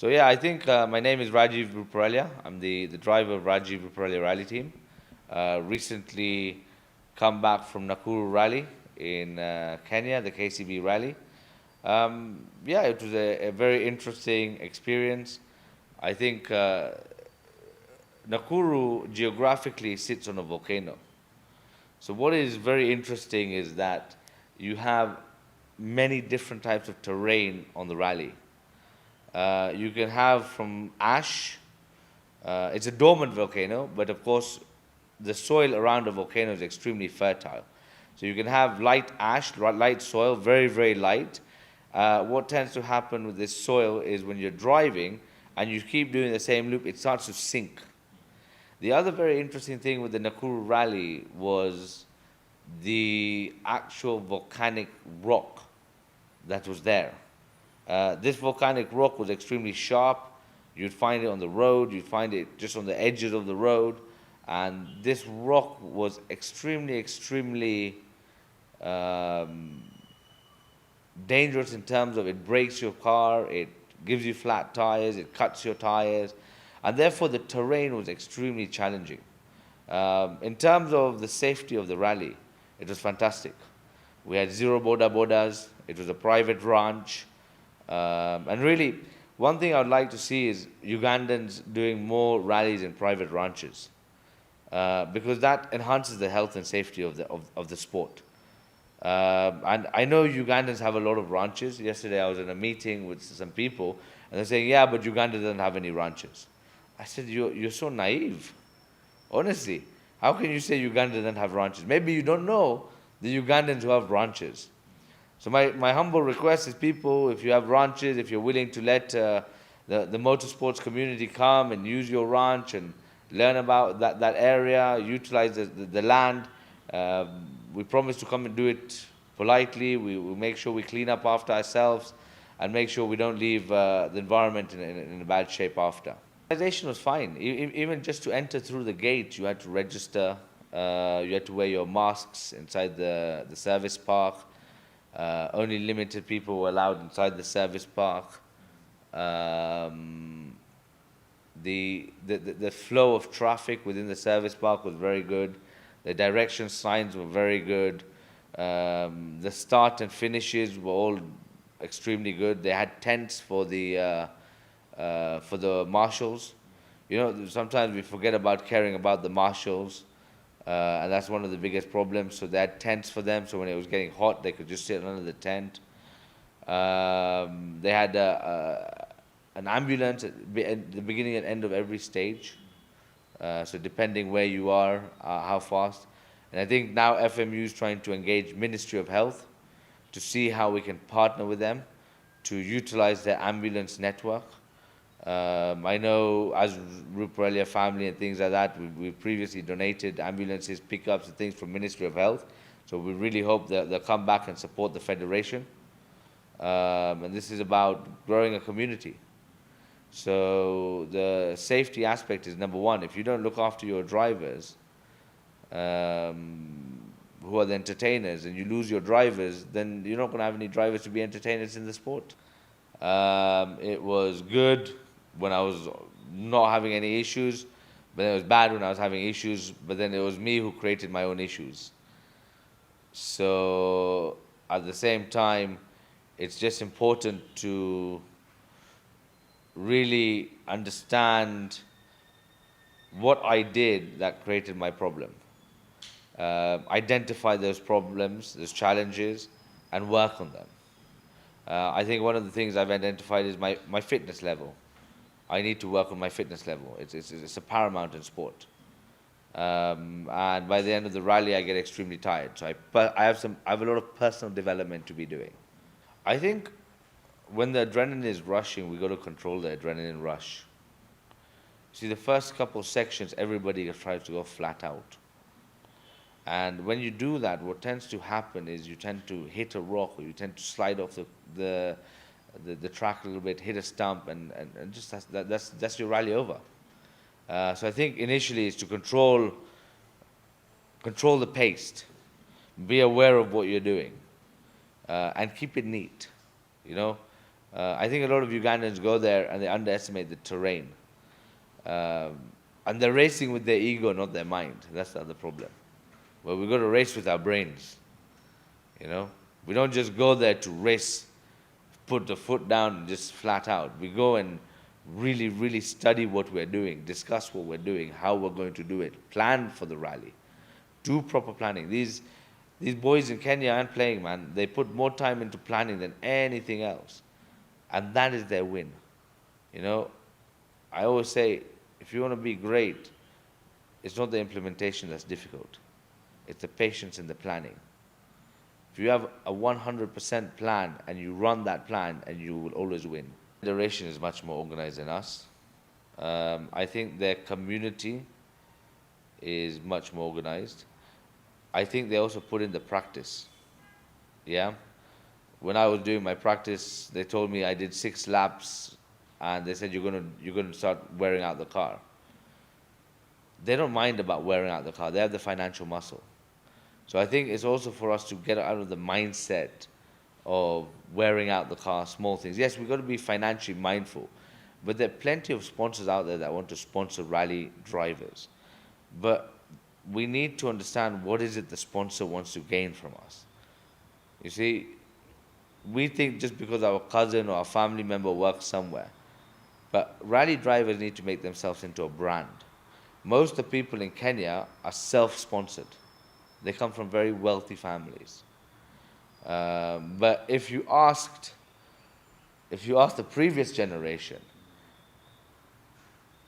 So yeah, I think my name is Rajiv Ruparelia. I'm the driver of Rajiv Ruparelia Rally Team. Recently come back from Nakuru Rally in Kenya, the KCB Rally. Yeah, it was a very interesting experience. I think Nakuru geographically sits on a volcano. So what is very interesting is that you have many different types of terrain on the rally. You can have from ash. It's a dormant volcano, but of course, the soil around the volcano is extremely fertile. So you can have light ash, light soil, very, very light. What tends to happen with this soil is when you're driving and you keep doing the same loop, it starts to sink. The other very interesting thing with the Nakuru Rally was the actual volcanic rock that was there. This volcanic rock was extremely sharp. You'd find it on the road, you'd find it just on the edges of the road, and this rock was extremely dangerous in terms of it breaks your car, it gives you flat tires, it cuts your tires, and therefore the terrain was extremely challenging. In terms of the safety of the rally, it was fantastic. We had zero borders, it was a private ranch, and really, one thing I would like to see is Ugandans doing more rallies in private ranches, because that enhances the health and safety of the sport. And I know Ugandans have a lot of ranches. Yesterday I was in a meeting with some people, and they're saying, yeah, but Uganda doesn't have any ranches. I said, you're so naive. Honestly, how can you say Uganda doesn't have ranches? Maybe you don't know the Ugandans who have ranches. So my humble request is people, if you have ranches, if you're willing to let the motorsports community come and use your ranch and learn about that area, utilize the land, we promise to come and do it politely. We make sure we clean up after ourselves and make sure we don't leave the environment in a bad shape after. Organization was fine. Even just to enter through the gate, you had to register. You had to wear your masks inside the service park. Only limited people were allowed inside the service park. The flow of traffic within the service park was very good. The direction signs were very good. The start and finishes were all extremely good. They had tents for the marshals. You know, sometimes we forget about caring about the marshals. And that's one of the biggest problems. So they had tents for them, so when it was getting hot, they could just sit under the tent. They had an ambulance at the beginning and end of every stage. So depending where you are, how fast. And I think now FMU is trying to engage Ministry of Health to see how we can partner with them to utilize their ambulance network. I know as Ruparelia family and things like that, we previously donated ambulances, pickups and things from Ministry of Health. So we really hope that they'll come back and support the Federation. And this is about growing a community. So the safety aspect is number one. If you don't look after your drivers, who are the entertainers, and you lose your drivers, then you're not going to have any drivers to be entertainers in the sport. It was good when I was not having any issues, but then it was bad when I was having issues, but then it was me who created my own issues. So at the same time, it's just important to really understand what I did that created my problem. Identify those problems, those challenges, and work on them. I think one of the things I've identified is my fitness level. I need to work on my fitness level. It's a paramount in sport. And by the end of the rally, I get extremely tired. So I have a lot of personal development to be doing. I think when the adrenaline is rushing, we got to control the adrenaline rush. See, the first couple of sections, everybody tries to go flat out. And when you do that, what tends to happen is you tend to hit a rock, or you tend to slide off the track a little bit, hit a stump, and just that's your rally over. So I think initially is to control the pace, be aware of what you're doing, and keep it neat. You know, I think a lot of Ugandans go there and they underestimate the terrain. Um, and they're racing with their ego, not their mind. That's the other problem. Well, we've got to race with our brains, you know. We don't just go there to race, put the foot down and just flat out. We go and really, really study what we're doing, discuss what we're doing, how we're going to do it, plan for the rally, do proper planning. These boys in Kenya aren't playing, man. They put more time into planning than anything else. And that is their win. You know, I always say, if you want to be great, it's not the implementation that's difficult. It's the patience and the planning. If you have a 100% plan and you run that plan, and you will always win. The federation is much more organized than us. I think their community is much more organized. I think they also put in the practice. Yeah? When I was doing my practice, they told me I did 6 laps, and they said, you're gonna start wearing out the car. They don't mind about wearing out the car. They have the financial muscle. So I think it's also for us to get out of the mindset of wearing out the car, small things. Yes, we've got to be financially mindful, but there are plenty of sponsors out there that want to sponsor rally drivers. But we need to understand, what is it the sponsor wants to gain from us. You see, we think just because our cousin or our family member works somewhere, but rally drivers need to make themselves into a brand. Most of the people in Kenya are self-sponsored. They come from very wealthy families. But if you asked the previous generation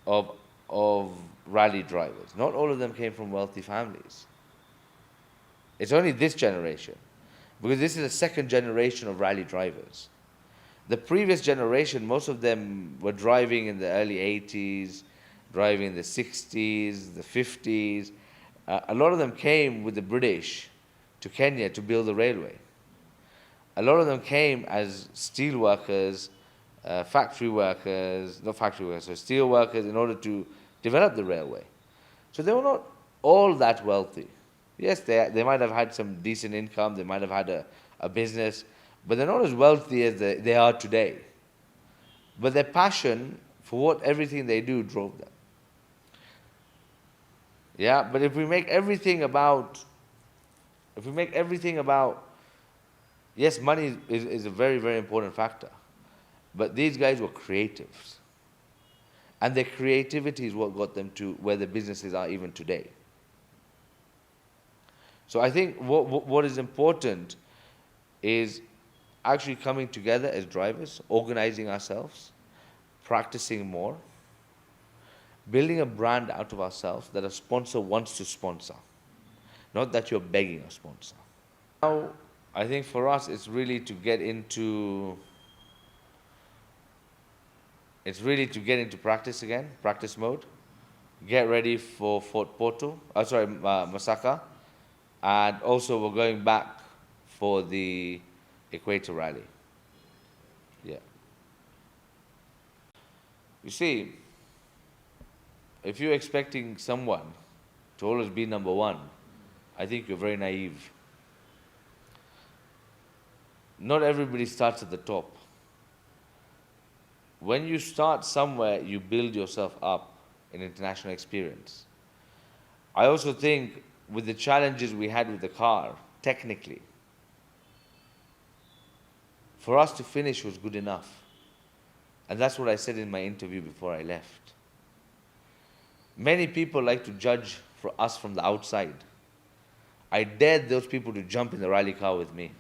of rally drivers, not all of them came from wealthy families. It's only this generation, because this is the second generation of rally drivers. The previous generation, most of them were driving in the early 80s, driving in the 60s, the 50s. A lot of them came with the British to Kenya to build the railway. A lot of them came as steel workers, factory workers, not factory workers, so steel workers, in order to develop the railway. So they were not all that wealthy. Yes, they might have had some decent income, they might have had a business, but they're not as wealthy as they are today. But their passion for everything they do drove them. Yeah, but if we make everything about, yes, money is a very, very important factor, but these guys were creatives. And their creativity is what got them to where the businesses are even today. So I think what is important is actually coming together as drivers, organizing ourselves, practicing more, building a brand out of ourselves that a sponsor wants to sponsor, not that you're begging a sponsor. Now, I think for us, it's really to get into practice again, practice mode. Get ready for Masaka, and also we're going back for the Equator Rally. Yeah. You see, if you're expecting someone to always be number one, I think you're very naive. Not everybody starts at the top. When you start somewhere, you build yourself up in international experience. I also think with the challenges we had with the car, technically, for us to finish was good enough. And that's what I said in my interview before I left. Many people like to judge for us from the outside. I dared those people to jump in the rally car with me.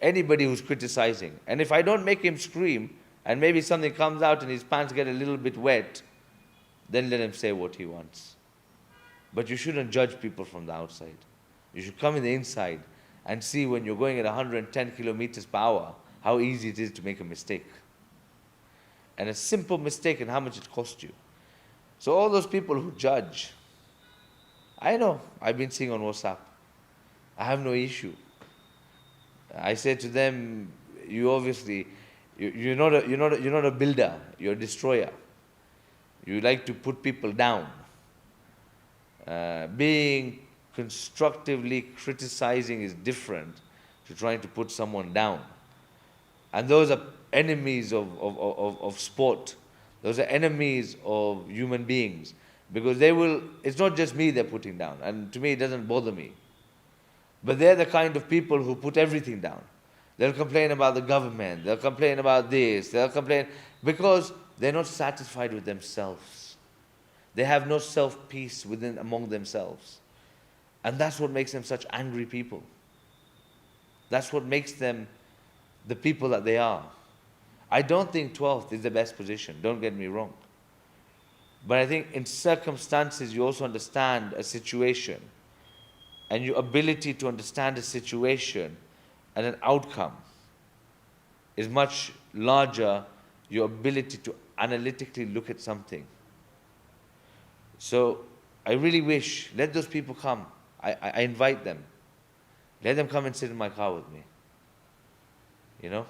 Anybody who's criticizing. And if I don't make him scream, and maybe something comes out and his pants get a little bit wet, then let him say what he wants. But you shouldn't judge people from the outside. You should come in the inside and see, when you're going at 110 kilometers per hour, how easy it is to make a mistake. And a simple mistake, and how much it costs you. So all those people who judge, I know, I've been seeing on WhatsApp. I have no issue. I say to them, you obviously, you're not a builder, you're a destroyer. You like to put people down. Being constructively criticizing is different to trying to put someone down. And those are enemies of sport. Those are enemies of human beings. Because they will, it's not just me they're putting down. And to me, it doesn't bother me. But they're the kind of people who put everything down. They'll complain about the government. They'll complain about this. They'll complain because they're not satisfied with themselves. They have no self-peace within among themselves. And that's what makes them such angry people. That's what makes them the people that they are. I don't think 12th is the best position, don't get me wrong. But I think in circumstances you also understand a situation, and your ability to understand a situation and an outcome is much larger, your ability to analytically look at something. So I really wish, let those people come. I invite them. Let them come and sit in my car with me. You know?